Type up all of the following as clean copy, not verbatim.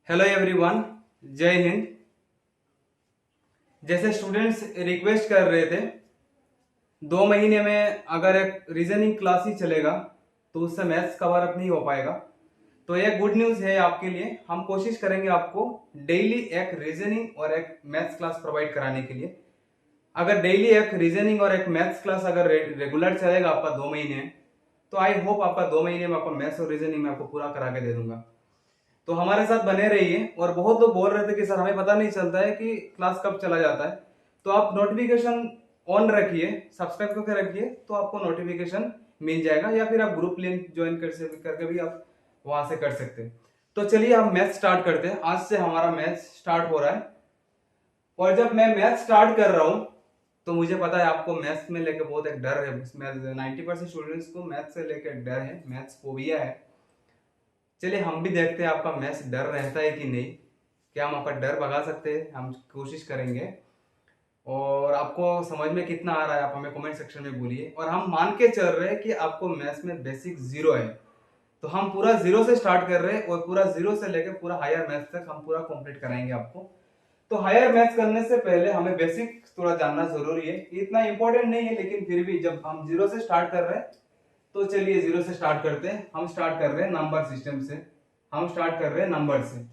Hello everyone, जय हिंद। जैसे students request कर रहे थे, 2 महीने में अगर एक रीजनिंग क्लास ही चलेगा तो उससे मैथ्स कवर अप नहीं हो पाएगा। तो ये गुड न्यूज़ है आपके लिए। हम कोशिश करेंगे आपको डेली एक रीजनिंग और एक मैथ्स क्लास प्रोवाइड कराने के लिए। अगर डेली एक रीजनिंग और एक मैथ्स क्लास अगर रेगुलर चलेगा आपका 2 महीने, तो आई होप आपका 2 महीने में आपको मैथ्स और रीजनिंग में आपको पूरा करा के दे दूंगा। तो हमारे साथ बने रहिए। और बहुत लोग बोल रहे थे कि सर हमें पता नहीं चलता है कि क्लास कब चला जाता है, तो आप नोटिफिकेशन ऑन रखिए, सब्सक्राइब करके रखिए, तो आपको नोटिफिकेशन मिल जाएगा। या फिर आप ग्रुप लिंक ज्वाइन करके भी आप वहां से कर सकते हैं। तो चलिए हम मैथ स्टार्ट करते हैं। आज से हमारा मैथ स्टार्ट हो रहा है। और जब मैं मैथ स्टार्ट कर रहा हूं तो मुझे पता है आपको मैथ्स में लेके बहुत एक डर है। 90% स्टूडेंट्स को मैथ्स से लेके एक डर है, मैथ्स फोबिया है। चलिए हम भी देखते हैं आपका मैथ्स डर रहता है कि नहीं, क्या हम आपका डर भगा सकते हैं, हम कोशिश करेंगे। और आपको समझ में कितना आ रहा है आप हमें कमेंट सेक्शन में बोलिए। और हम मान के चल रहे हैं कि आपको मैथ्स में बेसिक जीरो है, तो हम पूरा जीरो से स्टार्ट कर रहे हैं और पूरा जीरो से लेकर पूरा हायर मैथ्स तक हम पूरा कंप्लीट कराएंगे आपको। तो हायर मैथ्स करने से पहले हमें बेसिक थोड़ा जानना जरूरी है। इतना इंपॉर्टेंट नहीं है, लेकिन फिर भी जब हम जीरो से स्टार्ट कर रहे हैं तो चलिए जीरो से स्टार्ट करते हैं। हम स्टार्ट कर रहे हैं नंबर सिस्टम से, हम स्टार्ट कर रहे हैं नंबर से।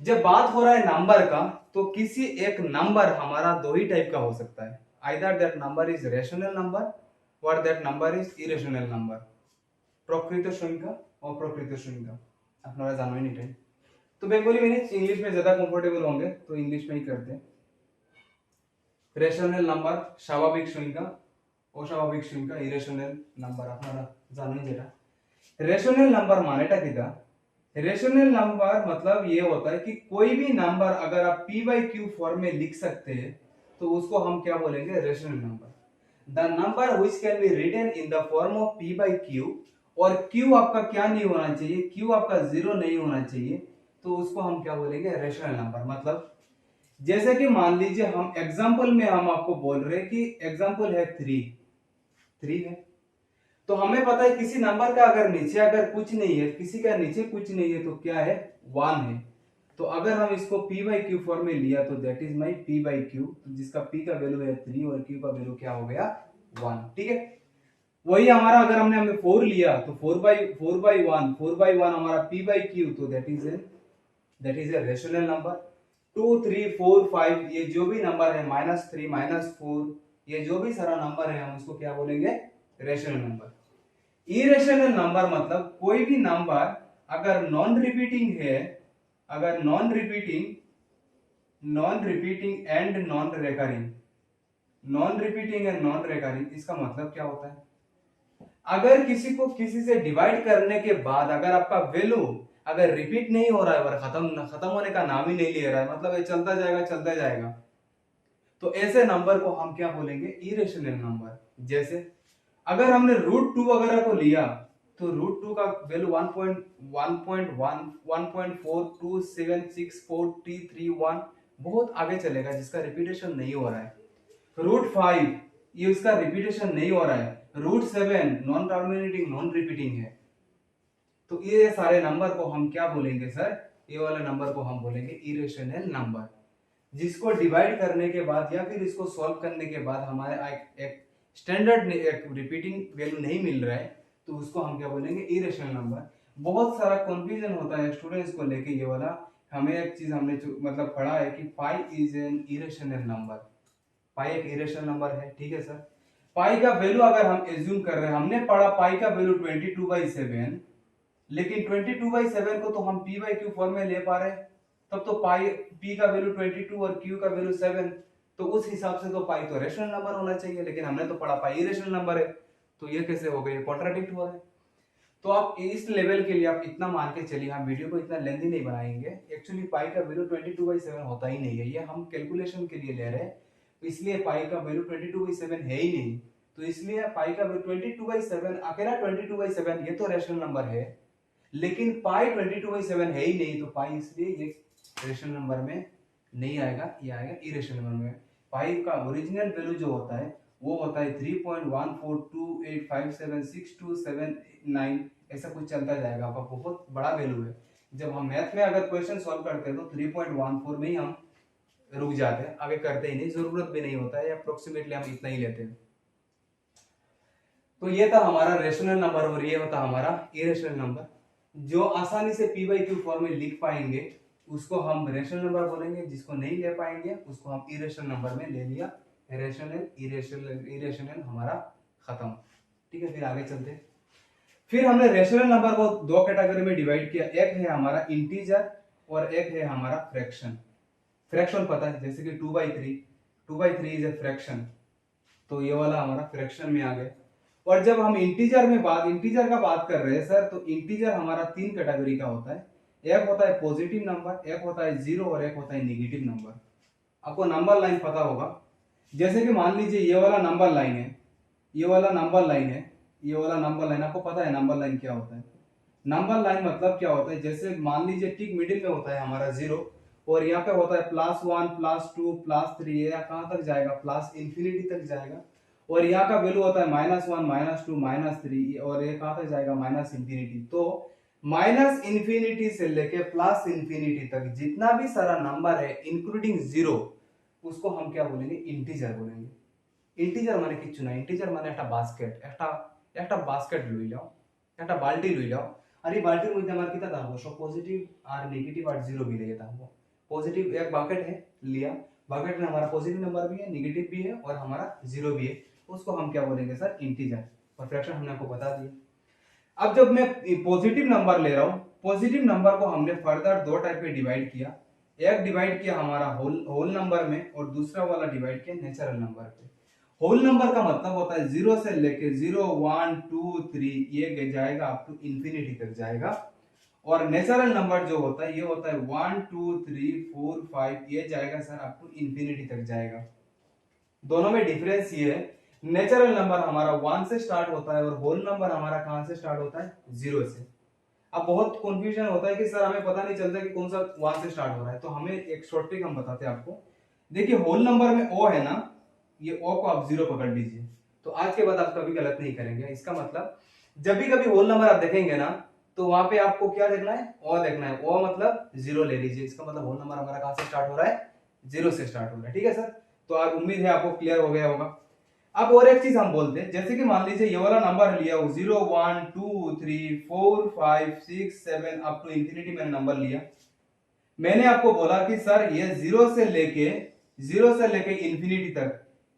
जब बात हो रहा है नंबर का, तो किसी एक नंबर हमारा दो ही टाइप का हो सकता है। Either that number is rational number और that number is irrational number. प्रकृत संख्या और प्रकृत संख्या আপনারা জানোই নি। तो बेंगोली में इंग्लिश में ज्यादा कंफर्टेबल होंगे तो इंग्लिश में ही करते हैं। रेशनल नंबर स्वाभाविक संख्या, অস্বাভাবিক সংখ্যা ইরেশনাল নাম্বার আপনারা জানেন। যেটা रेशनल नंबर मानेटा कितना, रेशनल नंबर मतलब ये होता है कि कोई भी नंबर अगर आप p बाई क्यू फॉर्म में लिख सकते हैं तो उसको हम क्या बोलेंगे, rational number. The number which can be written in the form of p by q, और q आपका क्या नहीं होना चाहिए, q आपका जीरो नहीं होना चाहिए, तो उसको हम क्या बोलेंगे, रेशनल नंबर। मतलब जैसे कि मान लीजिए हम एग्जाम्पल में हम आपको बोल रहे हैं कि एग्जाम्पल है थ्री है, तो हमें पता है किसी नंबर का अगर नीचे अगर कुछ नहीं है, किसी का नीचे कुछ नहीं है, तो क्या है, वन है। तो अगर हम इसको p बाई क्यू फॉर्म में लिया तो that is my p by Q, जिसका p का वैल्यू है 3 और q का वैल्यू क्या हो गया, 1। ठीक है। वही हमारा अगर हमने 4 लिया तो 4 बाई 1 हमारा p बाई क्यू, तो that is a rational number. 2 3 4 5 ये जो भी नंबर है, -3 -4, ये जो भी सारा नंबर है हम उसको क्या बोलेंगे, रेशनल नंबर। इरेशनल नंबर मतलब कोई भी नंबर अगर नॉन रिपीटिंग है, अगर non repeating and non recurring, non repeating and non recurring, इसका मतलब क्या होता है, अगर किसी को किसी से डिवाइड करने के बाद अगर आपका वैल्यू अगर रिपीट नहीं हो रहा है और खत्म होने का नाम ही नहीं ले रहा है, मतलब ये चलता जाएगा, तो ऐसे नंबर को हम क्या बोलेंगे, इरेशनल नंबर। जैसे अगर हमने √2 वगैरह को लिया तो √2 का वैल्यू 1.4264331 बहुत आगे चलेगा, जिसका रिपीटेशन नहीं हो रहा है। √5 ये इसका रिपीटेशन नहीं हो रहा है। √7 नॉन टर्मिनेटिंग नॉन रिपीटिंग है। तो ये सारे नंबर को हम क्या बोलेंगे सर, ये वाले नंबर को हम बोलेंगे इरेशनल नंबर। जिसको डिवाइड करने के बाद या फिर इसको सॉल्व करने के बाद हमारे एक स्टैंडर्ड एक रिपीटिंग वैल्यू नहीं मिल रहा है, तो उसको हम क्या बोलेंगे, इरेशनल नंबर। बहुत सारा कंफ्यूजन होता है स्टूडेंट्स को लेके ये वाला। हमें एक चीज हमने मतलब पढ़ा है कि pi is an irrational number. Pi एक इरेशनल नंबर है, ठीक है सर। पाई का वैल्यू अगर हम एज्यूम कर रहे हैं, हमने पढ़ा पाई का वैल्यू 22/7, लेकिन 22/7 को तो हम p बाई क्यू फॉर्म में ले पा रहे हैं, तब तो पाई p का वैल्यू 22 और q का वैल्यू 7, तो उस हिसाब से तो पाई तो रेशनल नंबर होना चाहिए, लेकिन हमने तो पढ़ा पाई इरेशनल नंबर है, तो ये कैसे हो गए, कॉन्ट्राडिक्ट हो रहा है। तो आप इस लेवल के लिए आप इतना मान के चलिए, हम वीडियो को इतना लेंथी नहीं बनाएंगे। एक्चुअली पाई का वैल्यू 22/7 होता ही नहीं है, ये हम कैलकुलेशन के लिए ले रहे हैं, इसलिए पाई का वैल्यू 22/7 है ही नहीं। तो इसलिए पाई का वैल्यू 22/7, अकेला 22/7 ये तो रेशनल नंबर है, लेकिन पाई 22/7 है ही नहीं, तो पाई इसलिए ये रेशनल नंबर में नहीं आएगा, ये आएगा इरेशनल नंबर में। पाई का ओरिजिनल वैल्यू जो होता है वो होता है 3.1428576279, ऐसा कुछ चलता जाएगा, आपका बहुत बड़ा वैल्यू है। जब हम मैथ में अगर क्वेश्चन सॉल्व करते हैं तो 3.14 में ही हम रुक जाते हैं, आगे करते ही नहीं, जरूरत भी नहीं होता है, अप्रोक्सीमेटली हम इतना ही लेते हैं। तो ये था हमारा रेशनल नंबर और ये होता हमारा इरेशनल नंबर। जो आसानी से पी बाई क्यू फॉर्म में लिख पाएंगे उसको हम रेशनल नंबर बोलेंगे, जिसको नहीं ले पाएंगे उसको हम इरेशनल नंबर में ले लिया। रेशनल इरेशनल हमारा खत्म। ठीक है, फिर आगे चलते हैं। फिर हमने रेशनल नंबर को दो कैटेगरी में डिवाइड किया, एक है हमारा इंटीजर और एक है हमारा फ्रैक्शन। फ्रैक्शन पता है, जैसे कि 2/3 इज ए फ्रैक्शन, तो ये वाला हमारा फ्रैक्शन में आ गया। और जब हम इंटीजर का बात कर रहे हैं सर, तो इंटीजर हमारा 3 कैटेगरी का होता है। एक होता है पॉजिटिव नंबर, एक होता है जीरो और एक होता है नेगेटिव नंबर। आपको नंबर लाइन पता होगा, जैसे कि मान लीजिए ये वाला नंबर लाइन है, ये वाला नंबर लाइन है, ये वाला नंबर लाइन। आपको पता है नंबर लाइन क्या होता है? नंबर लाइन मतलब क्या होता है, जैसे मान लीजिए ठीक मिडिल में होता है हमारा जीरो और यहाँ पे होता है +1 +2 +3, ये कहां तक जाएगा? प्लस इंफिनिटी तक जाएगा। और यहाँ का वैल्यू होता है -1 -2 -3 और ये कहां तक जाएगा? Minus infinity. तो माइनस इंफिनिटी से लेके प्लस इंफिनिटी तक जितना भी सारा नंबर है इंक्लूडिंग जीरो, उसको हम क्या बोलेंगे? इंटीजर बोलेंगे। इंटीजर माने किच्छु ना, इंटीजर माने একটা বাস্কেট, একটা বাস্কেট লই লাও, একটা বালতি লই লাও। আর এই বালতির মধ্যে আমার কিটা থাকবো? সব পজিটিव और नेगेटिव और जीरो भी लेके থাকবো। पॉजिटिव एक बकेट है, लिया, बकेट में हमारा पॉजिटिव नंबर भी है, नेगेटिव भी है और हमारा जीरो भी है, उसको हम क्या बोलेंगे सर? इंटीजर। और फ्रैक्शन हमने आपको बता दिया। अब जब मैं पॉजिटिव नंबर ले रहा हूं, पॉजिटिव नंबर को हमने फर्दर दो टाइप में डिवाइड किया। एक डिवाइड किया हमारा होल नंबर में और दूसरा वाला डिवाइड किया नेचुरल नंबर पे। होल नंबर का मतलब होता है जीरो से लेके 0 1 2 3 ये जाएगा अप टू इंफिनिटी तक जाएगा। और नेचुरल नंबर जो होता है ये होता है 1 2 3 4 5 ये जाएगा सर अप टू इंफिनिटी तक जाएगा। दोनों में डिफरेंस ये है, नेचुरल नंबर हमारा 1 से स्टार्ट होता है और होल नंबर हमारा कहां से स्टार्ट होता है? 0 से। अब बहुत कंफ्यूजन होता है कि सर हमें पता नहीं चलता कि कौन सा 1 से स्टार्ट हो रहा है, तो हमें एक शॉर्ट ट्रिक हम बताते हैं आपको। देखिए होल नंबर में ओ है ना, ये ओ को आप 0 पकड़ लीजिए, तो आज के बाद आप कभी गलत नहीं करेंगे। इसका मतलब जब भी कभी होल नंबर आप देखेंगे ना, तो वहां पे आपको क्या देखना है? ओ देखना है। ओ मतलब 0 ले लीजिए, इसका मतलब होल नंबर हमारा कहां से स्टार्ट हो रहा है? 0 से स्टार्ट हो रहा है। ठीक है सर, तो आप उम्मीद है आपको क्लियर हो गया होगा। अब और एक चीज हम बोलते हैं, जैसे कि मान लीजिए ये वाला नंबर लिया हो 0 1 2 3 4 5 6 7 अप टू इंफिनिटी मैंने नंबर लिया। मैंने आपको बोला कि सर ये 0 से लेके इंफिनिटी तक,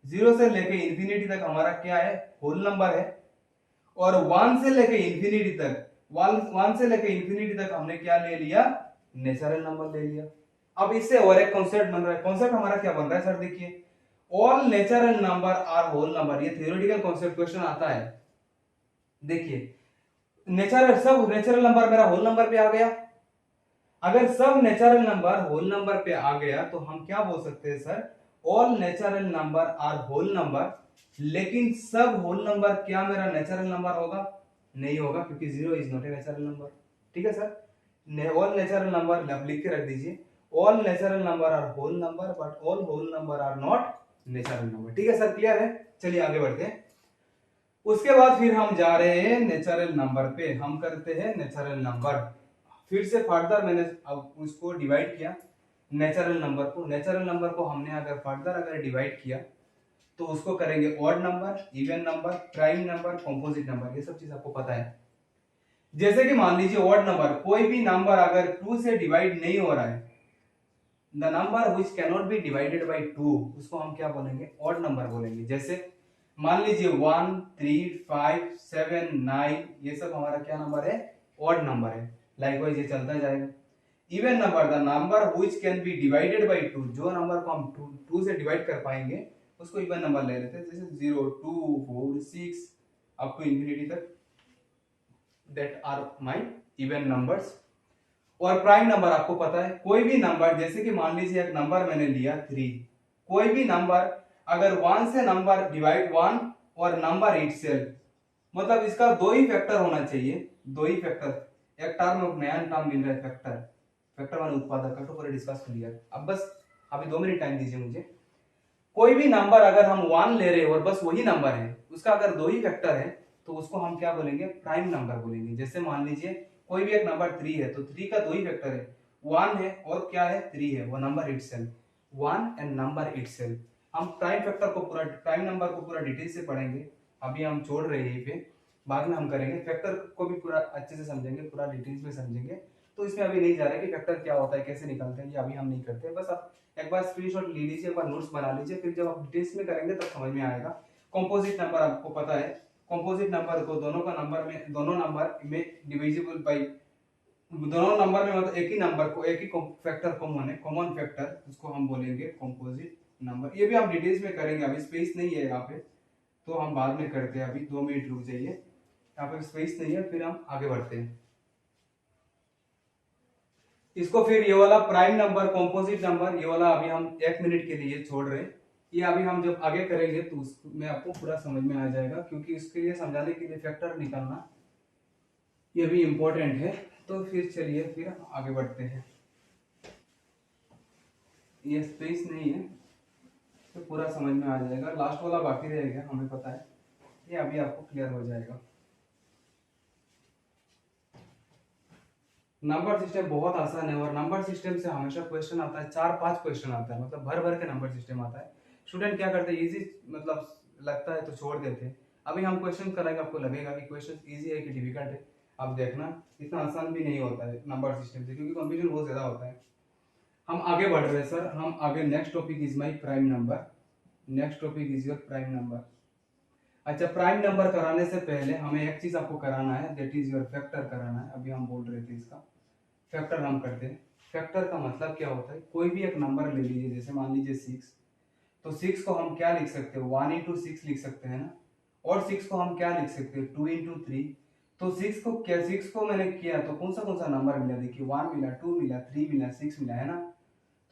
0 से लेके इंफिनिटी तक हमारा क्या है? होल नंबर है। और 1 से लेके इंफिनिटी तक, 1 से लेके इंफिनिटी तक हमने क्या ले लिया? नेचुरल नंबर ले लिया। अब इससे और एक कॉन्सेप्ट बन रहा है। कॉन्सेप्ट हमारा क्या बन रहा है सर? देखिए all natural number are whole number, ये थ्योरेटिकल कॉन्सेप्ट क्वेश्चन आता है। देखिए सब नेचुरल नंबर मेरा होल नंबर पे आ गया। अगर सब नेचुरल नंबर होल नंबर पे आ गया तो हम क्या बोल सकते हैं sir? All natural number are whole number. लेकिन सब होल नंबर क्या मेरा नेचुरल नंबर होगा? नहीं होगा, क्योंकि 0 is not a natural number. ठीक है सर, ऑल नेचुरल नंबर आप लिख के रख दीजिए, all natural number are whole number but all whole number are not natural number. ठीक है सर, क्लियर है? चलिए आगे बढ़ते हैं। उसके बाद फिर हम जा रहे हैं नेचुरल नंबर पे, हम करते हैं नेचुरल नंबर। फिर से फर्दर मैंने अब उसको डिवाइड किया नेचुरल नंबर को। नेचुरल नंबर को हमने अगर फर्दर डिवाइड किया तो उसको करेंगे odd number, even number, prime number, composite number, ये सब चीज आपको पता है। जैसे कि मान लीजिए ऑड नंबर, कोई भी नंबर अगर 2 से डिवाइड नहीं हो रहा है, the number which can not be divided by 2, उसको हम क्या बोलेंगे? ऑड नंबर बोलेंगे। जैसे मान लीजिए 1 3 5 7 9 ये सब हमारा क्या नंबर है? ऑड नंबर है। लाइकवाइज ये चलता जाएगा। Even number, the number which can B divided by 2, जो नंबर को हम 2 से डिवाइड कर पाएंगे उसको इवन नंबर ले लेते हैं। जैसे 0 2 4 6 अप टू इंफिनिटी तक, that are my even numbers. और प्राइम नंबर आपको पता है, कोई भी नंबर, जैसे कि मान लीजिए एक नंबर मैंने लिया 3, कोई भी नंबर अगर 1 से नंबर डिवाइड 1 और नंबर इटसेल्फ, मतलब इसका दो ही फैक्टर होना चाहिए, दो ही फैक्टर। एक टर्म और नया टर्म मिल रहा है फैक्टर, फैक्टर माने उत्पादक, का तो पूरा डिस्कस कर लिया। अब बस अभी 2 मिनट टाइम दीजिए मुझे। कोई भी नंबर अगर हम 1 ले रहे हैं और बस वही नंबर है, उसका अगर दो ही फैक्टर है तो उसको हम क्या बोलेंगे? प्राइम नंबर बोलेंगे। जैसे मान लीजिए कोई भी एक नंबर 3 है तो 3 का दो ही फैक्टर है, 1 है और क्या है 3 है, वो number itself, 1 and number itself. हम प्राइम फैक्टर को पूरा, प्राइम नंबर को पूरा डिटेल से पढ़ेंगे, अभी हम छोड़ रहे हैं यहीं पे, बाद में हम करेंगे। फैक्टर को भी पूरा अच्छे से समझेंगे, पूरा डिटेल्स में समझेंगे, तो इसमें अभी नहीं जा रहा है कि फैक्टर क्या होता है, कैसे निकालते हैं, ये अभी हम नहीं करते। बस आप एक बार स्क्रीनशॉट ले लीजिए, एक बार नोट्स बना लीजिए, फिर जब आप डिटेल्स में करेंगे तब समझ में आएगा। कंपोजिट नंबर आपको पता है, कंपोजिट नंबर को दोनों का नंबर में, दोनों नंबर में डिविजिबल बाई, दोनों नंबर में मतलब एक ही नंबर को, एक ही फैक्टर कॉमन है, कॉमन फैक्टर, उसको हम बोलेंगे कंपोजिट नंबर। ये भी हम डिटेल्स में करेंगे, अभी स्पेस नहीं है यहाँ पे, तो हम बाद में करते हैं। अभी 2 मिनट रुक जाइए, यहाँ पे स्पेस नहीं है, फिर हम आगे बढ़ते हैं। इसको फिर ये वाला प्राइम नंबर, कंपोजिट नंबर, ये वाला अभी हम 1 मिनट के लिए छोड़ रहे हैं। ये अभी हम जब आगे करेंगे तो उसमें आपको पूरा समझ में आ जाएगा, क्योंकि इसके लिए समझाने के लिए फैक्टर निकालना ये भी इम्पोर्टेंट है। तो फिर चलिए फिर आगे बढ़ते हैं। ये स्पेस नहीं है तो पूरा समझ में आ जाएगा, लास्ट वाला बाकी रहेगा, हमें पता है, ये अभी आपको क्लियर हो जाएगा। नंबर सिस्टम बहुत आसान है, और नंबर सिस्टम से हमेशा क्वेश्चन आता है, 4-5 क्वेश्चन आता है, मतलब भर भर के नंबर सिस्टम आता है। स्टूडेंट क्या करते हैं, इजी मतलब लगता है तो छोड़ देते हैं। अभी हम क्वेश्चन करेंगे, आपको लगेगा कि क्वेश्चन इजी है कि डिफिकल्ट है, आप देखना इतना आसान भी नहीं होता है नंबर सिस्टम से, क्योंकि कंफ्यूजन बहुत ज्यादा होता है। हम आगे बढ़ रहे हैं सर, हम आगे, next topic is my prime number, next topic is your prime number. अच्छा, प्राइम नंबर कराने से पहले हमें एक चीज आपको कराना है, दैट इज योर फैक्टर कराना है। अभी हम बोल रहे थे इसका फैक्टर हम करते हैं। फैक्टर का मतलब क्या होता है, कोई भी एक नंबर ले लीजिए, जैसे मान लीजिए 6, तो 6 को हम क्या लिख सकते हैं, 1 इंटू 6 लिख सकते हैं ना, और 6 को हम क्या लिख सकते हैं, 2 इंटू 3। तो 6 को क्या, 6 को मैंने किया तो कौन सा नंबर मिला, देखिए 1 मिला, 2 मिला, 3 मिला, 6 मिला, है ना।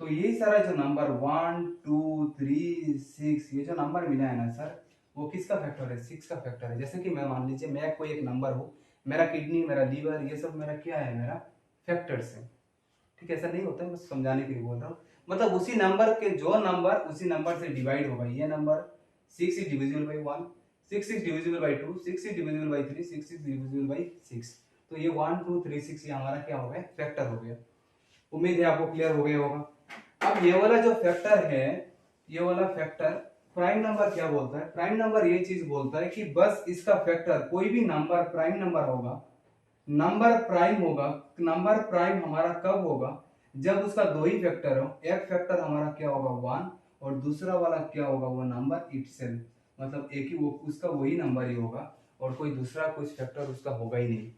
तो यही सारा जो नंबर 1 2 3 6 ये जो नंबर मिला है ना सर, वो किसका फैक्टर है, 6 का फैक्टर है। जैसे कि मैं मान लीजिए मैं कोई एक नंबर हूँ, मेरा किडनी, मेरा लीवर, ये सब मेरा क्या है, मेरा फैक्टर्स है। ठीक है, ऐसा नहीं होता है, बस समझाने के लिए बोल रहा हूँ। मतलब उसी नंबर के जो नंबर उसी नंबर से डिवाइड होगा, ये number 6 is divisible by 1, 6 is divisible by 2, 6 is divisible by 3, 6 is divisible by 6। तो ये 1 2 3 6 ये हमारा क्या हो गया, फैक्टर हो गया। उम्मीद है आपको क्लियर हो गया होगा। अब ये वाला जो फैक्टर है, ये वाला फैक्टर प्राइम नंबर क्या बोलता है, प्राइम नंबर ये चीज बोलता है कि बस इसका फैक्टर, कोई भी नंबर प्राइम नंबर होगा, नंबर प्राइम होगा, नंबर प्राइम हमारा कब होगा, जब उसका दो ही फैक्टर हो। एक फैक्टर हमारा क्या होगा 1, और दूसरा वाला क्या होगा, वो नंबर इटसेल्फ, मतलब एक ही वो उसका वही नंबर ही होगा, और कोई दूसरा कुछ फैक्टर उसका होगा ही नहीं।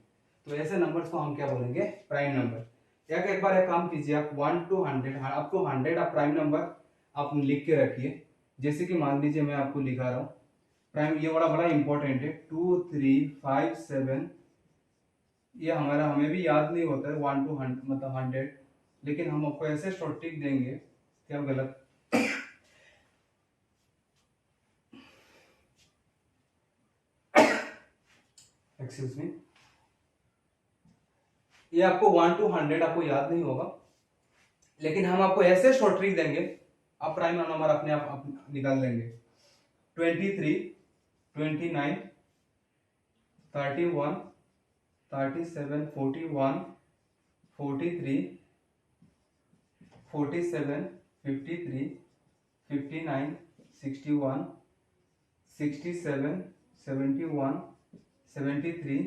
तो ऐसे नंबर्स को हम क्या बोलेंगे, प्राइम नंबर। एक बार एक काम कीजिए, आप 1 to 100, आपको 100 आप प्राइम नंबर आप लिख के रखिए। जैसे कि मान लीजिए मैं आपको लिखा रहा हूँ प्राइम, ये बड़ा इंपॉर्टेंट है, 2 3 5 7, ये हमारा हमें भी याद नहीं होता है 1 to 100 मतलब 100, लेकिन हम आपको ऐसे शॉर्ट ट्रिक देंगे कि आप गलत एक्सक्यूज मी, ये आपको 1 to 100 आपको याद नहीं होगा, लेकिन हम आपको ऐसे शॉर्ट ट्रिक देंगे, आप प्राइम नंबर अपने आप निकाल लेंगे। 23 29 31 37 41 43 47 53 59 61 67 71 73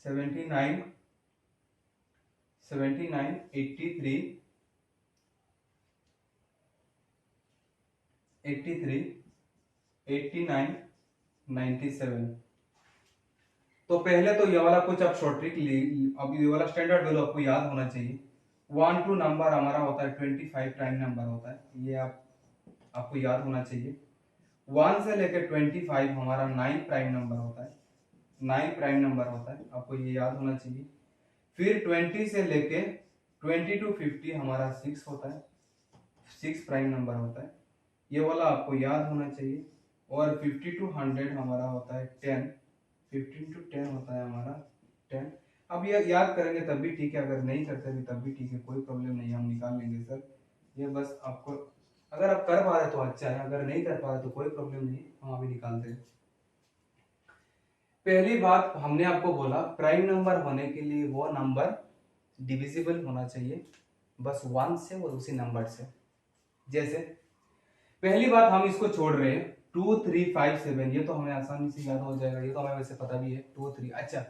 79 79 83 83 89 97। तो पहले तो ये वाला कुछ आप शॉर्ट ट्रिक ले, अब ये वाला स्टैंडर्ड वैल्यू आपको याद होना चाहिए। 1 to नंबर हमारा होता है 25 प्राइम नंबर होता है, ये आपको याद होना चाहिए। 1 से लेकर 25 हमारा 9 प्राइम नंबर होता है, 9 प्राइम नंबर होता है, आपको ये याद होना चाहिए। फिर 20 से लेके 20 to 50 हमारा 6 होता है, 6 प्राइम नंबर होता है, ये वाला आपको याद होना चाहिए। और 50 to 100 हमारा होता है 10, 15 to 10 होता है हमारा 10। अब ये याद करेंगे तब भी ठीक है, अगर नहीं करते भी तब भी ठीक है, कोई प्रॉब्लम नहीं, हम निकाल लेंगे सर। ये बस आपको, अगर आप कर पा रहे तो अच्छा है, अगर नहीं कर पा रहे तो कोई प्रॉब्लम नहीं, हम अभी निकालते हैं। पहली बात हमने आपको बोला प्राइम नंबर होने के लिए वो नंबर डिविजिबल होना चाहिए बस 1 से और उसी नंबर से। जैसे पहली बात हम इसको छोड़ रहे हैं 2 3 5 7, ये तो हमें आसानी से याद हो जाएगा, ये तो हमें वैसे पता भी है 2 3। अच्छा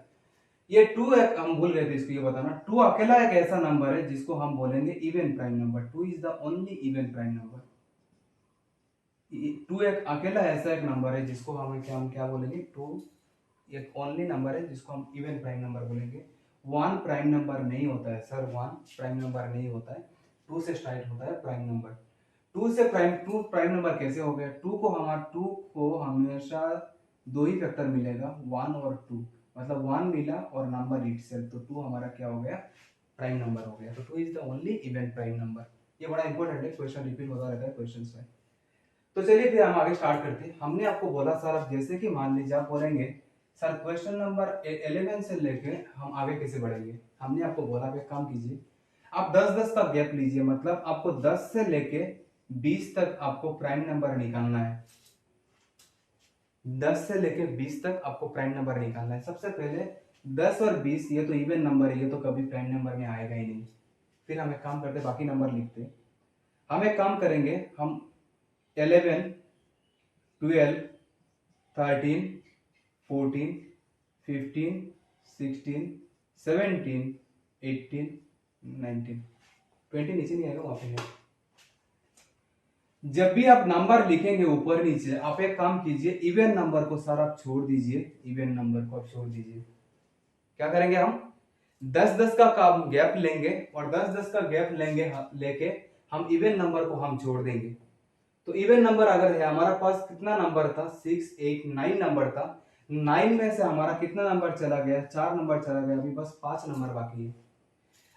ये 2 एक हम भूल गए थे इसको ये बताना, 2 अकेला एक ऐसा नंबर है जिसको हम बोलेंगे even prime number. 2 is the only even prime number. 2 एक अकेला ऐसा एक नंबर है जिसको हम क्या बोलेंगे, 2 एक ओनली नंबर है जिसको हम इवन प्राइम नंबर बोलेंगे। 1 प्राइम नंबर नहीं होता है सर, 1 प्राइम नंबर नहीं होता है, 2 से स्टार्ट होता है प्राइम नंबर। 2 प्राइम नंबर कैसे हो गया, 2 को हमेशा दो ही फैक्टर मिलेगा, 1 और 2, मतलब 1 मिला और नंबर इटसेल्फ, तो 2 हमारा क्या हो गया, प्राइम नंबर हो गया। तो 2 is the only even prime number. ये बड़ा इंपॉर्टेंट है, क्वेश्चन रिपीट होता रहता है क्वेश्चंस में। तो चलिए फिर हम आगे स्टार्ट करते हैं। हमने आपको बोला सर, अब जैसे कि मान लीजिए आप बोलेंगे सर क्वेश्चन नंबर 11 से लेके हम आगे कैसे बढ़ेंगे। हमने आपको बोला आप एक काम कीजिए, आप 10-10 का गैप लीजिए, मतलब आपको 10 से लेके 20 तक आपको प्राइम नंबर निकालना है। 10 से लेके 20 तक आपको प्राइम नंबर निकालना है। सबसे पहले 10 और 20 ये तो इवन नंबर है, ये तो कभी प्राइम नंबर में आएगा ही नहीं। फिर हम एक काम करते, बाकी नंबर लिखते। हम एक काम करेंगे, हम 11 12 13 14 15 16 17 18 19 20 नीचे नहीं आएगा, वहां पे है। जब भी आप नंबर लिखेंगे ऊपर नीचे, आप एक काम कीजिए, इवन नंबर को सर आप छोड़ दीजिए, इवन नंबर को आप छोड़ दीजिए। क्या करेंगे, हम 10-10 का काम गैप लेंगे और 10-10 का गैप लेके हम इवन नंबर को हम छोड़ देंगे। तो इवन नंबर अगर है, हमारा पास कितना नंबर था, 6 8 9 नंबर था। 9 में से हमारा कितना नंबर चला गया, 4 नंबर चला गया, अभी बस 5 नंबर बाकी है।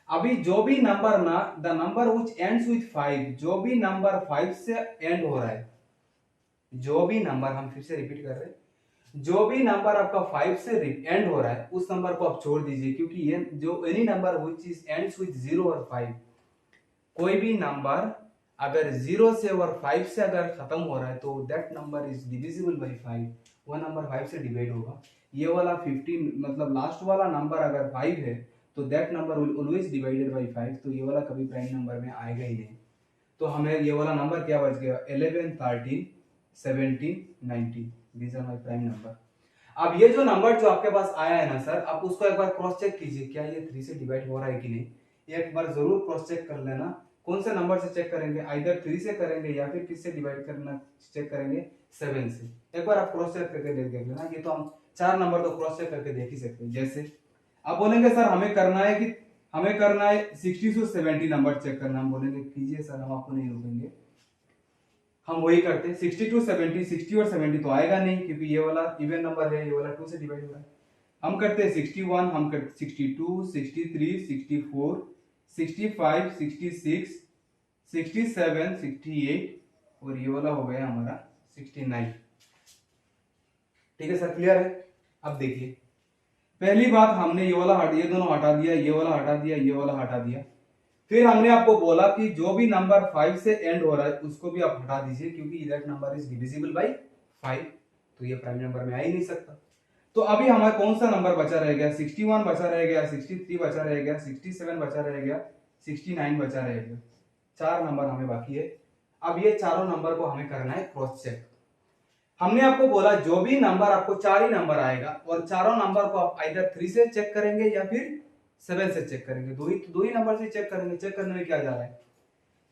अभी जो भी नंबर ना, the number which ends with 5, जो भी नंबर 5 से एंड हो रहा है, जो भी नंबर, हम फिर से रिपीट कर रहे हैं, जो भी नंबर आपका 5 से एंड हो रहा है उस नंबर को आप छोड़ दीजिए, क्योंकि ये जो any number which is ends with 0 और 5, कोई भी नंबर अगर 0 से और 5 से अगर खत्म हो रहा है तो that number is divisible by 5, वो नंबर 5 से डिवाइड होगा। ये वाला 15 मतलब लास्ट वाला नंबर अगर 5 है तो that number will always divided by 5, तो ये वाला कभी प्राइम नंबर में आएगा ही नहीं। तो हमें ये वाला नंबर क्या बच गया, 11 13 17 19, these are my prime number. अब ये जो नंबर जो आपके पास आया है ना सर, आप उसको एक बार क्रॉस चेक कीजिए, क्या ये 3 से डिवाइड हो रहा है कि नहीं। एक बार जरूर क्रॉस चेक कर लेना। कौन से नंबर से चेक करेंगे, आइदर 3 से करेंगे या फिर किससे डिवाइड करना चेक करेंगे, 7 से। एक बार आप क्रॉस चेक करके देख लेना। ये तो हम 4 नंबर तो क्रॉस चेक करके देख ही सकते हैं। जैसे आप बोलेंगे सर हमें करना है 60 से 70 नंबर चेक करना, हम बोलेंगे कीजिए सर, हम आपको नहीं रोकेंगे। हम वही करते हैं 60 to 70, 60 और 70 तो आएगा नहीं क्योंकि ये वाला इवन नंबर है, ये वाला 2 से डिवाइड हो रहा है। हम करते हैं 61, हम करते 62, 63, 64, 65, 66, 67, 68 और ये वाला हो गया हमारा 69। ठीक है सर, क्लियर है। अब देखिए पहली बात, हमने ये वाला ये दोनों हटा दिया, ये वाला हटा दिया, ये वाला हटा दिया। फिर हमने आपको बोला कि जो भी नंबर 5 से एंड हो रहा है उसको भी आप हटा दीजिए, क्योंकि that number is divisible by 5, तो ये प्राइम नंबर में आ ही नहीं सकता। तो अभी हमारा कौन सा नंबर बचा रह गया, 61 बचा रह गया, 63 बचा रह गया, 67 बचा रह गया, 69 बचा रह गया। 4 नंबर हमें बाकी है। अब ये चारों नंबर को हमें करना है क्रॉस चेक। हमने आपको बोला जो भी नंबर आपको 4 ही नंबर आएगा और चारों नंबर को आप आइदर 3 से चेक करेंगे या फिर 7 से चेक करेंगे, दो ही नंबर से चेक करेंगे। चेक करने में क्या जा रहा है,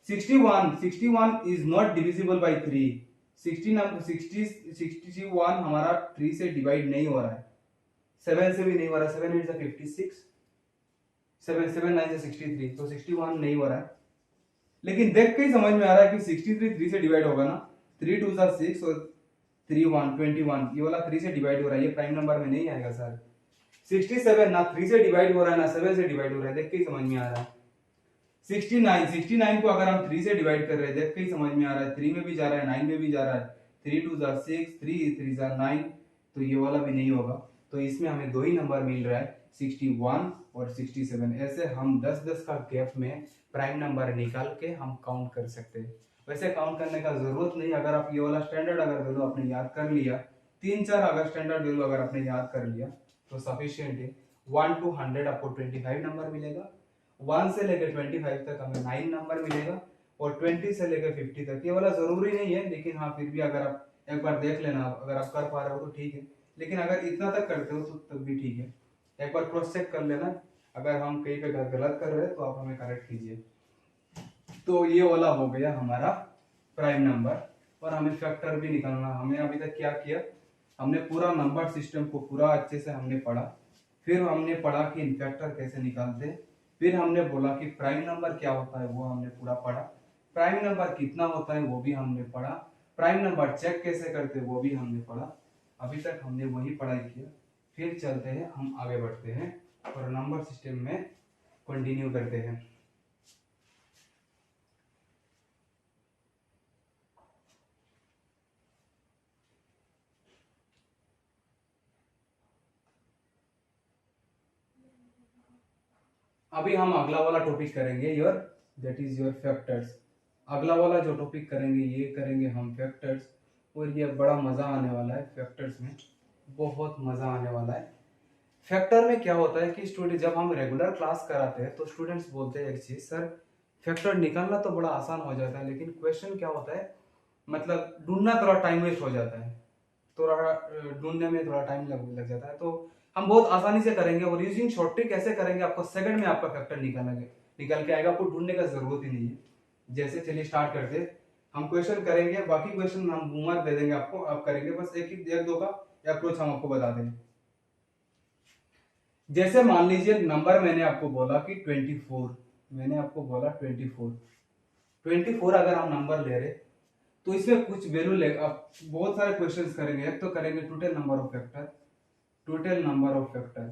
61 इज नॉट डिविजिबल बाय 3। 61 हमारा 3 से डिवाइड नहीं हो रहा है, 7 से भी नहीं हो रहा, 7 8 56, 7 9 से 63, तो 61 नहीं हो रहा है। लेकिन देख के ही समझ में आ रहा है कि 63 3 से डिवाइड होगा ना, 3 2 6 और 3 1 21, ये वाला 3 से डिवाइड हो रहा है, ये प्राइम नंबर में नहीं आएगा सर। 67 ना 3 से डिवाइड हो रहा है ना 7 से डिवाइड हो रहा है, देख के ही समझ में आ रहा है। 69 को अगर हम 3 से डिवाइड कर रहे हैं, देख के ही समझ में आ रहा है, 3 में भी जा रहा है 9 में भी जा रहा है, 3 2 6, 3 3 9, तो ये वाला भी नहीं होगा। तो इसमें हमें दो ही नंबर मिल रहा है, 61 और 67। ऐसे हम 10-10 का गैप में प्राइम नंबर निकाल के हम काउंट कर सकते हैं। वैसे काउंट करने का जरूरत नहीं, अगर आप ये वाला स्टैंडर्ड अगर वैल्यू आपने याद कर लिया 3-4 अगर स्टैंडर्ड वैल्यू अगर आपने याद कर लिया तो सफिशियंट है। 1 to 100 आपको 25 नंबर मिलेगा, 1 से लेकर 25 तक हमें 9 नंबर मिलेगा, और 20 से लेकर 50 तक ये वाला जरूरी नहीं है, लेकिन हाँ फिर भी अगर आप एक बार देख लेना, अगर आप कर पा रहे हो तो ठीक है, लेकिन अगर इतना तक करते हो तो तब भी ठीक है। एक बार क्रॉस चेक कर लेना, अगर हम कहीं पे गलत कर रहे हैं तो आप हमें करेक्ट कीजिए। तो ये वाला हो गया हमारा प्राइम नंबर, और हमें फैक्टर भी निकालना। हमें अभी तक क्या किया, हमने पूरा नंबर सिस्टम को पूरा अच्छे से हमने पढ़ा, फिर हमने पढ़ा कि फैक्टर कैसे निकालते हैं, फिर हमने बोला कि प्राइम नंबर क्या होता है वो हमने पूरा पढ़ा, प्राइम नंबर कितना होता है वो भी हमने पढ़ा, प्राइम नंबर चेक कैसे करते हैं वो भी हमने पढ़ा। अभी तक हमने वही पढ़ाई किया। फिर चलते हैं, हम आगे बढ़ते हैं और नंबर सिस्टम में कंटिन्यू करते हैं। अभी हम अगला वाला टॉपिक करेंगे your, that is your factors. अगला वाला जो टॉपिक करेंगे ये करेंगे हम फैक्टर्स, और ये बड़ा मजा आने वाला है फैक्टर्स में, बहुत मजा आने वाला है। फैक्टर में क्या होता है कि स्टूडेंट जब हम रेगुलर क्लास कराते हैं तो स्टूडेंट्स बोलते हैं एक चीज, सर फैक्टर निकालना तो बड़ा आसान हो जाता है, लेकिन क्वेश्चन क्या होता है, मतलब ढूंढना थोड़ा टाइम वेस्ट हो जाता है, थोड़ा ढूंढने में थोड़ा टाइम लग जाता है। तो हम बहुत आसानी से करेंगे, और यूजिंग शॉर्ट ट्रिक कैसे करेंगे, आपको सेकंड में आपका फैक्टर निकल के आएगा, आपको ढूंढने का जरूरत ही नहीं है। जैसे चलिए स्टार्ट करते हैं, हम क्वेश्चन करेंगे, बाकी क्वेश्चन हम होमवर्क दे देंगे आपको, आप करेंगे, बस एक दो का अप्रोच हम आपको बता देंगे। जैसे मान लीजिए नंबर मैंने आपको बोला कि 24, मैंने आपको बोला 24 अगर हम नंबर ले रहे तो इसमें कुछ वैल्यू ले, आप बहुत सारे क्वेश्चंस करेंगे। एक तो करेंगे total number of factor, total number of factor,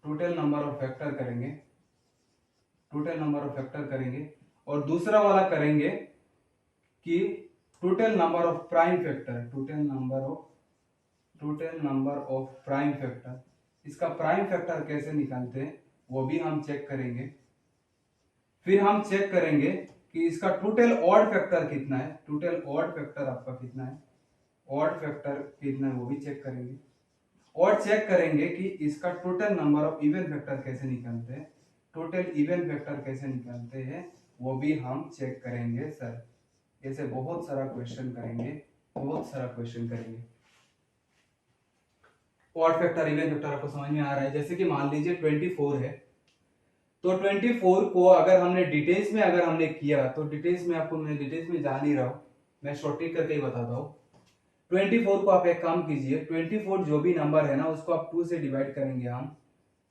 total number of factor करेंगे, टोटल नंबर ऑफ फैक्टर करेंगे, और दूसरा वाला करेंगे कि total number of prime factor, total number of prime factor. इसका प्राइम फैक्टर कैसे निकालते हैं वो भी हम चेक करेंगे। फिर हम चेक करेंगे कि इसका टोटल ऑड फैक्टर कितना है, टोटल ऑड फैक्टर आपका कितना है, ऑड फैक्टर कितना है वो भी चेक करेंगे, और चेक करेंगे कि इसका total number of even factor कैसे निकालते हैं, टोटल इवन फैक्टर कैसे निकालते हैं वो भी हम चेक करेंगे सर। ऐसे बहुत सारा क्वेश्चन करेंगे, बहुत सारा क्वेश्चन करेंगे। ऑड फैक्टर इवन फैक्टर आपको समझ में आ रहा है। जैसे कि मान लीजिए 24 है, तो 24 को अगर हमने डिटेल्स में अगर हमने किया, तो डिटेल्स में आपको मैं डिटेल्स में जा नहीं रहा हूं, मैं शॉर्टकट करके ही बताता हूं। 24 को आप एक काम कीजिए, 24 जो भी नंबर है ना उसको आप 2 से डिवाइड करेंगे हम,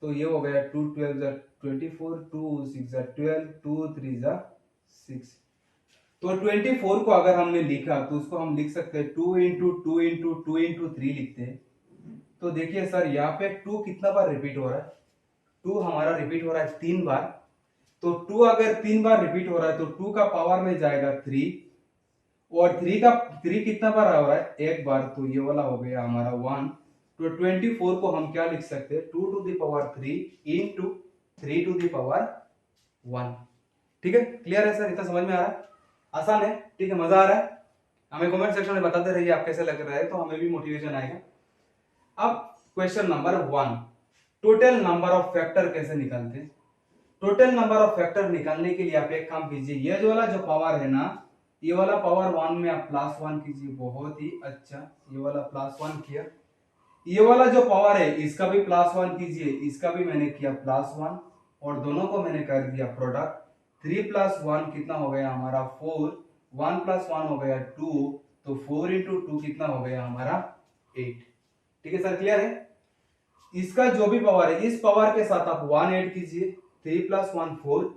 तो ये हो गया 2 12 24, 2 6 12, 2 3 6। तो 24 को अगर हमने लिखा तो उसको हम लिख सकते हैं 2 इंटू 2 इंटू 2 इंटू 3 लिखते हैं। तो देखिए सर यहाँ पे 2 कितना बार रिपीट हो रहा है, 2 हमारा रिपीट हो रहा है 3 बार। तो 2 अगर 3 बार रिपीट हो रहा है तो 2 का पावर में जाएगा 3, और 3 कितना बार आ रहा है, एक बार, तो ये वाला हो गया हमारा 1। तो 24 को हम क्या लिख सकते हैं, 2 to the power 3 into 3 to the power 1। ठीक है, क्लियर है सर, इतना समझ में आ रहा है, आसान है, ठीक है, मजा आ रहा है। हमें कमेंट सेक्शन में बताते रहिए आप कैसे लग रहा है, तो हमें भी मोटिवेशन आएगा। अब question number 1, total number of factor कैसे निकालते हैं। टोटल नंबर ऑफ फैक्टर निकालने के लिए आप एक काम कीजिए, ये जो वाला जो पावर है ना, ये वाला पावर 1 में आप +1 कीजिए, बहुत ही अच्छा, ये वाला +1 किया। ये वाला जो पावर है इसका भी +1 कीजिए, इसका भी मैंने किया +1, और दोनों को मैंने कर दिया प्रोडक्ट। 3 + 1 कितना हो गया हमारा 4, 1 + 1 हो गया 2, तो 4 इंटू 2 कितना हो गया हमारा 8। ठीक है सर, क्लियर है। इसका जो भी पावर है इस पावर के साथ आप 1 ऐड कीजिए, 3 + 1 4,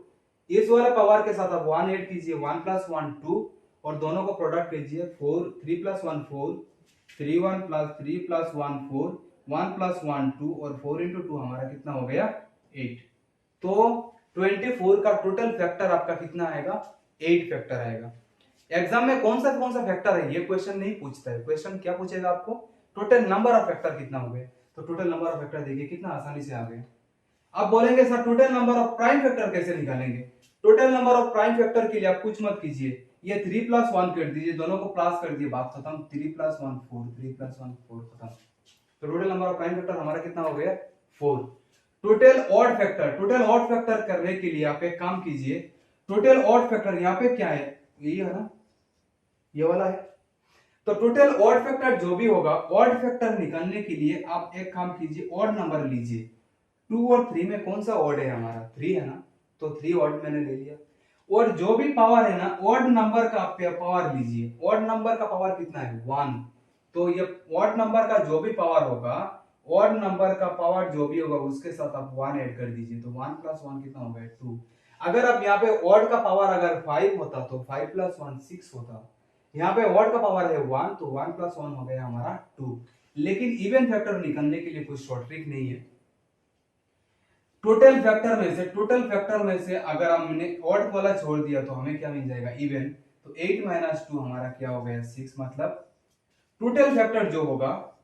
इस वाले पावर के साथ आप 1 ऐड कीजिए, 1 + 1 2, और दोनों को प्रोडक्ट कीजिए, 3 + 1 4, 3 1 3 + 1 4, 1 + 1 2, और 4 इंटू 2 हमारा कितना हो गया 8। तो 24 का टोटल फैक्टर आपका कितना आएगा, 8 फैक्टर आएगा। एग्जाम में कौन सा फैक्टर है ये क्वेश्चन नहीं पूछता है, क्वेश्चन क्या पूछेगा आपको, टोटल नंबर ऑफ फैक्टर कितना हो गए। तो टोटल नंबर ऑफ फैक्टर देखिए कितना आसानी से आ गए। अब बोलेंगे sir total number of prime factor कैसे निकालेंगे, total number of prime factor के लिए आप कुछ मत कीजिए, ये 3 प्लस 1 कर दीजिए, दोनों को प्लस कर दिए, बात खत्म। 3 प्लस 1 4, 3 प्लस 1 4 खत्म। तो total number of prime factor हमारा कितना हो गया? 4। टोटल ऑड फैक्टर करने के लिए आप एक काम कीजिए, टोटल ऑड फैक्टर यहाँ पे क्या है, यही है ना, ये वाला है। तो टोटल ऑड फैक्टर जो भी होगा, ऑड फैक्टर निकालने के लिए आप एक काम कीजिए, ऑड नंबर लीजिए। 2 और 3 में कौन सा ऑड है हमारा? 3 है ना, तो 3 ऑड मैंने ले लिया। और जो भी पावर है ना, ऑड नंबर का पावर लीजिए। ऑड नंबर का पावर कितना है? 1। तो ये ऑड नंबर का जो भी पावर होगा, ऑड नंबर का पावर जो भी होगा उसके साथ आप 1 ऐड कर दीजिए, तो 1 प्लस 1 कितना हो गया? 2। अगर आप यहाँ पे ऑड का पावर अगर 5 होता तो 5 प्लस 1 6 होता। यहाँ पे ऑड का पावर है 1, तो 1 प्लस 1 हो गया हमारा 2। लेकिन इवन फैक्टर निकालने के लिए कोई शॉर्ट ट्रिक नहीं है। टोटल फैक्टर में से अगर हमने ऑड वाला छोड़ दिया तो हमें क्या मिल जाएगा? इवन। तो 8 माइनस 2 हमारा क्या हो गया? 6। मतलब टोटल फैक्टर जो होगा,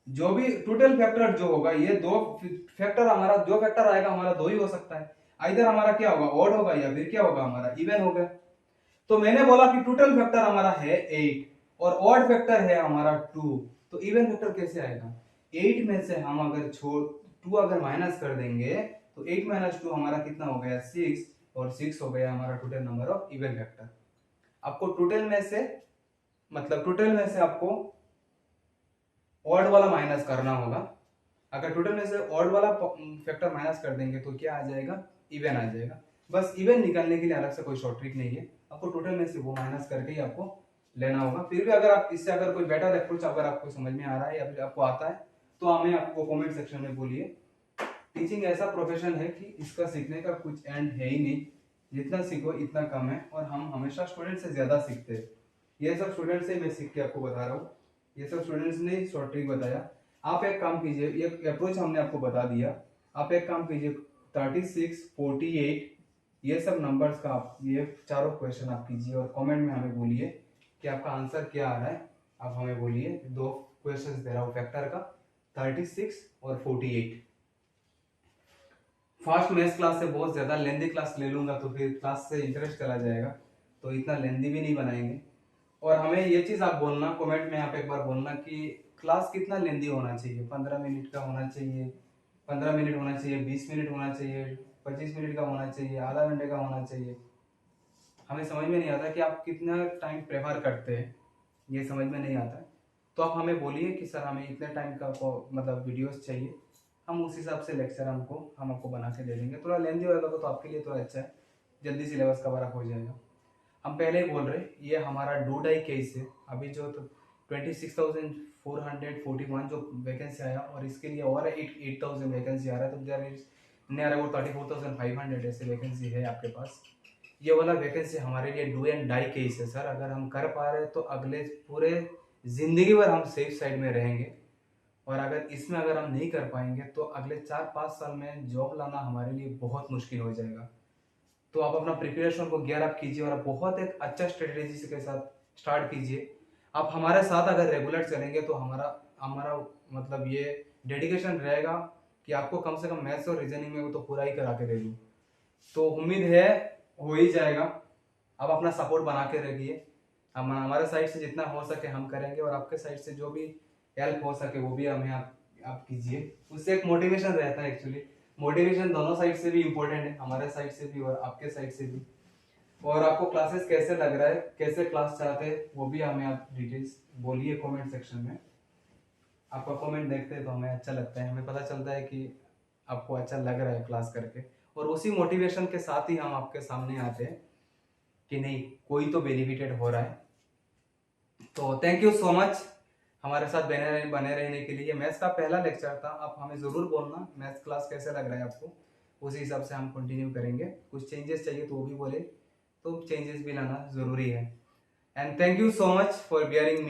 जो भी टोटल फैक्टर जो होगा, ये दो फैक्टर हमारा, जो फैक्टर आएगा हमारा दो ही हो सकता है। इधर हमारा क्या होगा? ऑड होगा, या फिर क्या होगा? हमारा इवन होगा। तो मैंने बोला कि टोटल फैक्टर हमारा है 8 और ऑड फैक्टर है हमारा 2, तो इवन फैक्टर कैसे आएगा? 8 में से हम अगर 2 अगर माइनस कर देंगे तो 8 माइनस 2 हमारा कितना हो गया? 6, और 6 हो गया हमारा total number of even factor. आपको टोटल में से, मतलब टोटल में से आपको ऑड वाला माइनस करना होगा। अगर टोटल में से ऑड वाला फैक्टर माइनस कर देंगे तो क्या आ जाएगा? इवन आ जाएगा। बस इवन निकालने के लिए अलग से कोई शॉर्ट ट्रिक नहीं है, आपको टोटल में से वो माइनस करके ही आपको लेना होगा। फिर भी अगर आप इससे अगर कोई बेटर अप्रोच अगर आपको समझ में आ रहा है या फिर आपको आता है तो हमें आपको कमेंट सेक्शन में बोलिए। टीचिंग ऐसा प्रोफेशन है कि इसका सीखने का कुछ एंड है ही नहीं, जितना सीखो इतना कम है, और हम हमेशा स्टूडेंट से ज्यादा सीखते हैं। ये सब स्टूडेंट से मैं सीख के आपको बता रहा हूँ, ये सब स्टूडेंट्स ने शॉर्ट ट्रिक बताया। आप एक काम कीजिए, ये अप्रोच हमने आपको बता दिया, आप एक काम कीजिए 36 48 ये सब नंबर्स का आप ये चारों क्वेश्चन आप कीजिए और कमेंट में हमें बोलिए कि आपका आंसर क्या आ रहा है। आप हमें बोलिए, दो क्वेश्चंस दे रहा हूँ फैक्टर का, 36 और 48। फास्ट मैथ्स क्लास से बहुत ज्यादा लेंदी क्लास ले लूंगा तो फिर क्लास से इंटरेस्ट चला जाएगा, तो इतना लेंदी भी नहीं बनाएंगे। और हमें ये चीज आप बोलना कमेंट में, आप एक बार बोलना कि क्लास कितना लेंदी होना चाहिए, 15 मिनट का होना चाहिए, 15 मिनट होना चाहिए, 20 मिनट होना चाहिए, 25 मिनट का होना चाहिए, आधा घंटे का होना चाहिए। हमें समझ में नहीं आता कि आप कितना टाइम प्रेफर करते हैं, ये समझ में नहीं आता। तो आप हमें बोलिए कि सर हमें इतने टाइम का मतलब वीडियोस चाहिए, हम उस हिसाब से लेक्चर हम आपको बना के दे देंगे। थोड़ा लेंदी होगा तो आपके लिए थोड़ा अच्छा है, जल्दी सिलेबस कवर अप हो जाएगा। हम पहले ही बोल रहे ये हमारा डू डाई केस है। अभी जो तो 26,441 जो वैकेंसी आया, और इसके लिए और 8,000 वैकेंसी आ रहा है, तो देयर इज नियर अबाउट 34,500 ऐसे वैकेंसी है आपके पास। ये वाला वैकेंसी हमारे लिए डू एंड डाई केस है सर। अगर हम कर पा रहे हैं तो अगले पूरे जिंदगी भर हम सेफ साइड में रहेंगे, और अगर इसमें अगर हम नहीं कर पाएंगे तो अगले 4-5 साल में जॉब लाना हमारे लिए बहुत मुश्किल हो जाएगा। तो आप अपना प्रिपरेशन को गियर अप कीजिए और बहुत एक अच्छा स्ट्रेटेजी के साथ स्टार्ट कीजिए। आप हमारे साथ अगर रेगुलर चलेंगे तो हमारा हमारा मतलब ये डेडिकेशन रहेगा कि आपको कम से कम मैथ्स और रीजनिंग में वो तो पूरा ही करा के दे दूँ। तो उम्मीद है हो ही जाएगा। आप अपना सपोर्ट बना के रखिए, हम हमारे साइड से जितना हो सके हम करेंगे, और आपके साइड से जो भी हेल्प हो सके वो भी हमें आप कीजिए। उससे एक मोटिवेशन रहता है। एक्चुअली मोटिवेशन दोनों साइड से भी इम्पोर्टेंट है, हमारे साइड से भी और आपके साइड से भी। और आपको क्लासेस कैसे लग रहा है, कैसे क्लास चाहते हैं, वो भी हमें आप डिटेल्स बोलिए कमेंट सेक्शन में। आपका कमेंट देखते हैं तो हमें अच्छा लगता है, हमें पता चलता है कि आपको अच्छा लग रहा है क्लास करके, और उसी मोटिवेशन के साथ ही हम आपके सामने आते हैं कि नहीं कोई तो बेनिफिटेड हो रहा है। तो थैंक यू सो मच हमारे साथ बने रहने के लिए। मैथ्स का पहला लेक्चर था, आप हमें ज़रूर बोलना मैथ्स क्लास कैसे लग रहा है आपको, उसी हिसाब से हम कंटिन्यू करेंगे। कुछ चेंजेस चाहिए तो वो भी बोले, तो चेंजेस भी लाना ज़रूरी है। And thank you so much for bearing me.